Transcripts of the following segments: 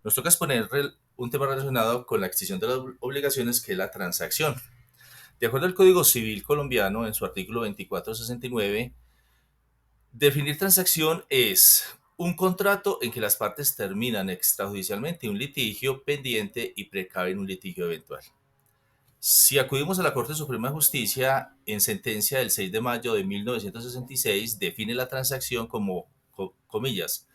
Nos toca exponer un tema relacionado con la extinción de las obligaciones, que es la transacción. De acuerdo al Código Civil colombiano, en su artículo 2469, definir transacción es un contrato en que las partes terminan extrajudicialmente un litigio pendiente y precaven un litigio eventual. Si acudimos a la Corte Suprema de Justicia, en sentencia del 6 de mayo de 1966, define la transacción como, comillas,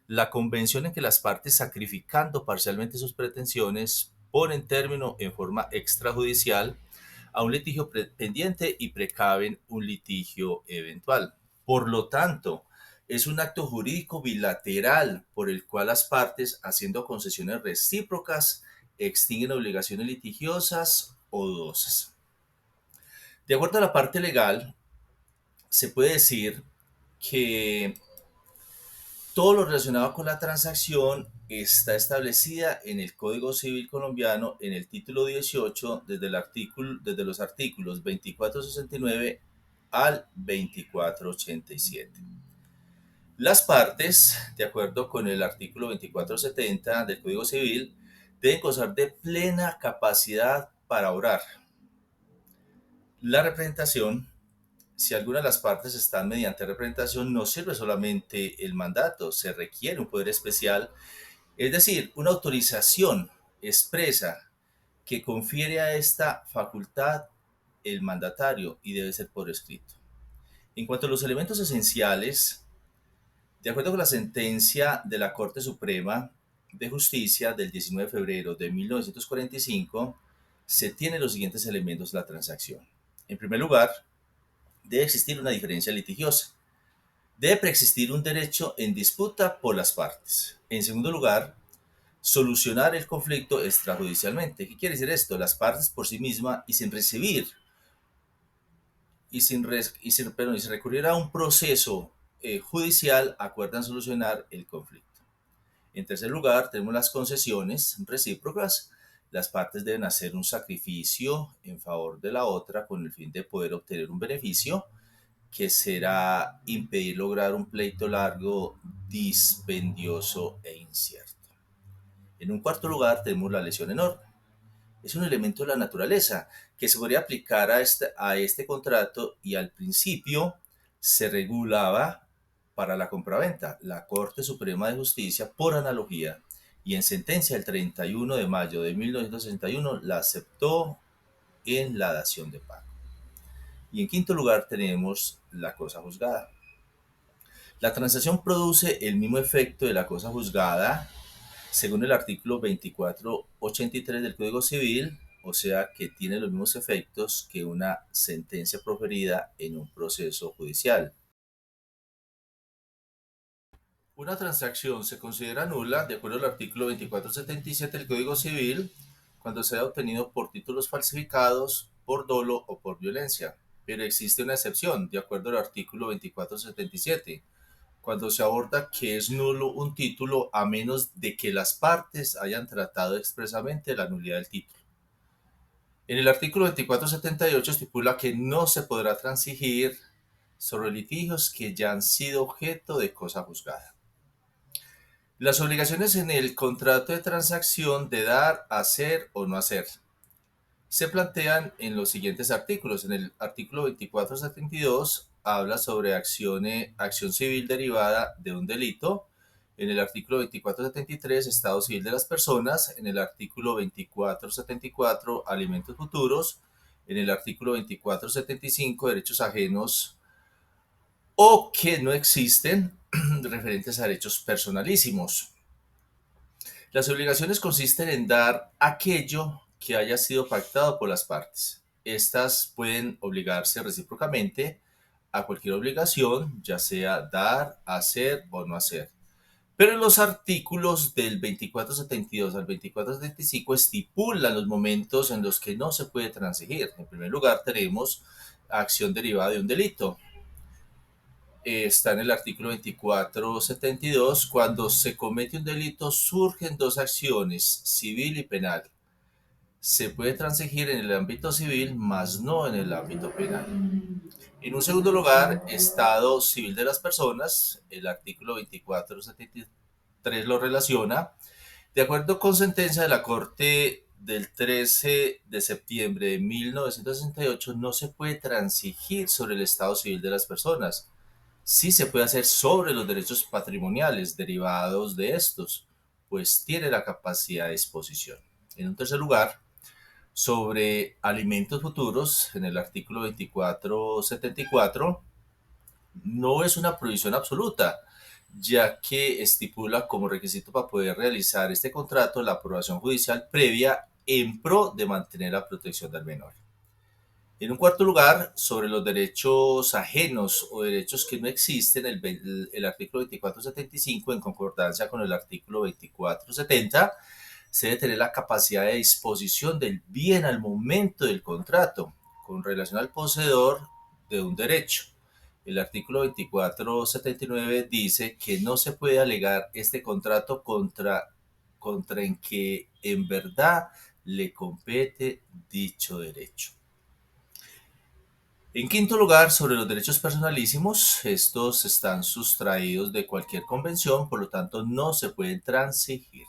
la convención en que las partes, sacrificando parcialmente sus pretensiones, ponen término en forma extrajudicial a un litigio pendiente y precaven un litigio eventual. Por lo tanto, es un acto jurídico bilateral por el cual las partes, haciendo concesiones recíprocas, extinguen obligaciones litigiosas o dudosas. De acuerdo a la parte legal, se puede decir que todo lo relacionado con la transacción está establecida en el Código Civil colombiano en el título 18 desde los artículos 2469 al 2487. Las partes, de acuerdo con el artículo 2470 del Código Civil, deben gozar de plena capacidad para obrar. La representación, si alguna de las partes están mediante representación, no sirve solamente el mandato, se requiere un poder especial, es decir, una autorización expresa que confiere a esta facultad el mandatario, y debe ser por escrito. En cuanto a los elementos esenciales, de acuerdo con la sentencia de la Corte Suprema de Justicia del 19 de febrero de 1945, se tienen los siguientes elementos de la transacción. En primer lugar, debe existir una diferencia litigiosa. Debe preexistir un derecho en disputa por las partes. En segundo lugar, solucionar el conflicto extrajudicialmente. ¿Qué quiere decir esto? Las partes por sí mismas y sin recibir y sin recurrir a un proceso judicial, acuerdan solucionar el conflicto. En tercer lugar, tenemos las concesiones recíprocas. Las partes deben hacer un sacrificio en favor de la otra con el fin de poder obtener un beneficio, que será impedir lograr un pleito largo, dispendioso e incierto. En un cuarto lugar, tenemos la lesión enorme. Es un elemento de la naturaleza que se podría aplicar a este contrato, y al principio se regulaba para la compraventa. La Corte Suprema de Justicia, por analogía, y en sentencia del 31 de mayo de 1961, la aceptó en la dación de pago. Y en quinto lugar tenemos la cosa juzgada. La transacción produce el mismo efecto de la cosa juzgada, según el artículo 2483 del Código Civil, o sea que tiene los mismos efectos que una sentencia proferida en un proceso judicial. Una transacción se considera nula, de acuerdo al artículo 2477 del Código Civil, cuando sea obtenido por títulos falsificados, por dolo o por violencia. Pero existe una excepción, de acuerdo al artículo 2477, cuando se aborda que es nulo un título a menos de que las partes hayan tratado expresamente la nulidad del título. En el artículo 2478 estipula que no se podrá transigir sobre litigios que ya han sido objeto de cosa juzgada. Las obligaciones en el contrato de transacción de dar, hacer o no hacer se plantean en los siguientes artículos. En el artículo 2472 habla sobre acción civil derivada de un delito. En el artículo 2473, estado civil de las personas. En el artículo 2474, alimentos futuros. En el artículo 2475, derechos ajenos o que no existen, referentes a derechos personalísimos. Las obligaciones consisten en dar aquello que haya sido pactado por las partes. Estas pueden obligarse recíprocamente a cualquier obligación, ya sea dar, hacer o no hacer. Pero en los artículos del 2472 al 2475 estipulan los momentos en los que no se puede transigir. En primer lugar, tenemos acción derivada de un delito. Está en el artículo 2472. Cuando se comete un delito, surgen dos acciones, civil y penal. Se puede transigir en el ámbito civil, mas no en el ámbito penal. En un segundo lugar, estado civil de las personas. El artículo 2473 lo relaciona. De acuerdo con sentencia de la Corte del 13 de septiembre de 1968, no se puede transigir sobre el estado civil de las personas. Sí se puede hacer sobre los derechos patrimoniales derivados de estos, pues tiene la capacidad de disposición. En un tercer lugar, sobre alimentos futuros, en el artículo 2474, no es una prohibición absoluta, ya que estipula como requisito para poder realizar este contrato la aprobación judicial previa en pro de mantener la protección del menor. En un cuarto lugar, sobre los derechos ajenos o derechos que no existen, el artículo 2475, en concordancia con el artículo 2470, se debe tener la capacidad de disposición del bien al momento del contrato, con relación al poseedor de un derecho. El artículo 2479 dice que no se puede alegar este contrato contra en que en verdad le compete dicho derecho. En quinto lugar, sobre los derechos personalísimos, estos están sustraídos de cualquier convención, por lo tanto no se pueden transigir.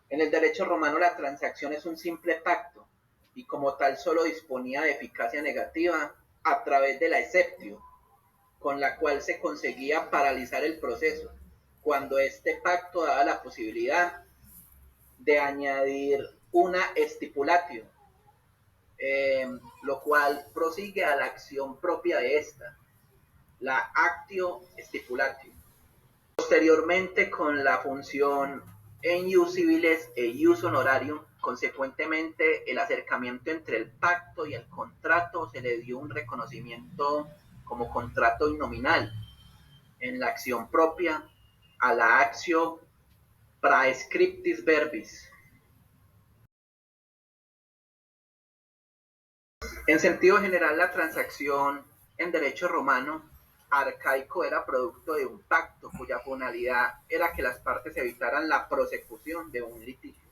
En el derecho romano la transacción es un simple pacto y como tal solo disponía de eficacia negativa a través de la exceptio, con la cual se conseguía paralizar el proceso, cuando este pacto daba la posibilidad de añadir una stipulatio, lo cual prosigue a la acción propia de esta, la actio stipulatio. Posteriormente, con la función en ius civiles e ius honorarium, consecuentemente el acercamiento entre el pacto y el contrato se le dio un reconocimiento como contrato innominal en la acción propia a la actio praescriptis verbis. En sentido general, la transacción en derecho romano arcaico era producto de un pacto cuya finalidad era que las partes evitaran la prosecución de un litigio.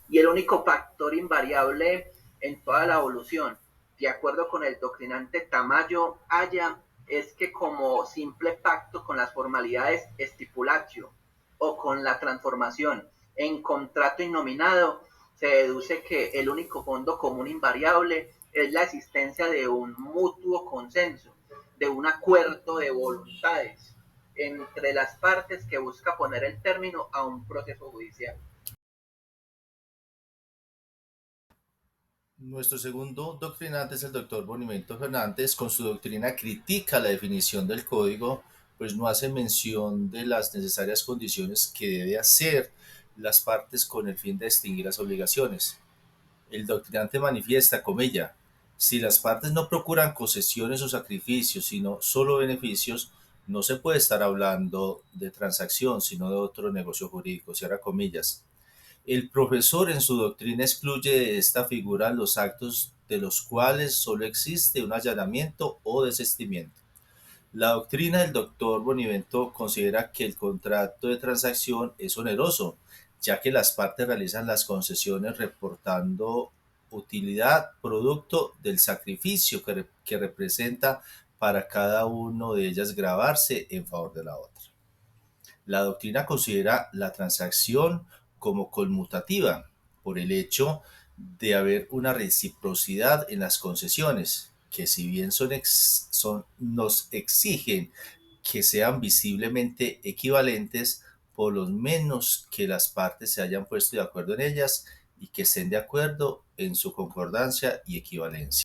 Y el único factor invariable en toda la evolución, de acuerdo con el doctrinante Tamayo Aya, es que como simple pacto con las formalidades stipulatio o con la transformación en contrato innominado, se deduce que el único fondo común invariable es la existencia de un mutuo consenso, de un acuerdo de voluntades entre las partes que busca poner el término a un proceso judicial. Nuestro segundo doctrinante es el doctor Bonimento Fernández. Con su doctrina critica la definición del código, pues no hace mención de las necesarias condiciones que debe hacer las partes con el fin de extinguir las obligaciones. El doctrinante manifiesta, comilla, si las partes no procuran concesiones o sacrificios, sino solo beneficios, no se puede estar hablando de transacción, sino de otro negocio jurídico, cierra comillas. El profesor en su doctrina excluye de esta figura los actos de los cuales solo existe un allanamiento o desistimiento. La doctrina del doctor Bonivento considera que el contrato de transacción es oneroso, ya que las partes realizan las concesiones reportando utilidad producto del sacrificio que representa para cada uno de ellas gravarse en favor de la otra. La doctrina considera la transacción como conmutativa por el hecho de haber una reciprocidad en las concesiones, que si bien nos exigen que sean visiblemente equivalentes, por lo menos que las partes se hayan puesto de acuerdo en ellas y que estén de acuerdo en su concordancia y equivalencia.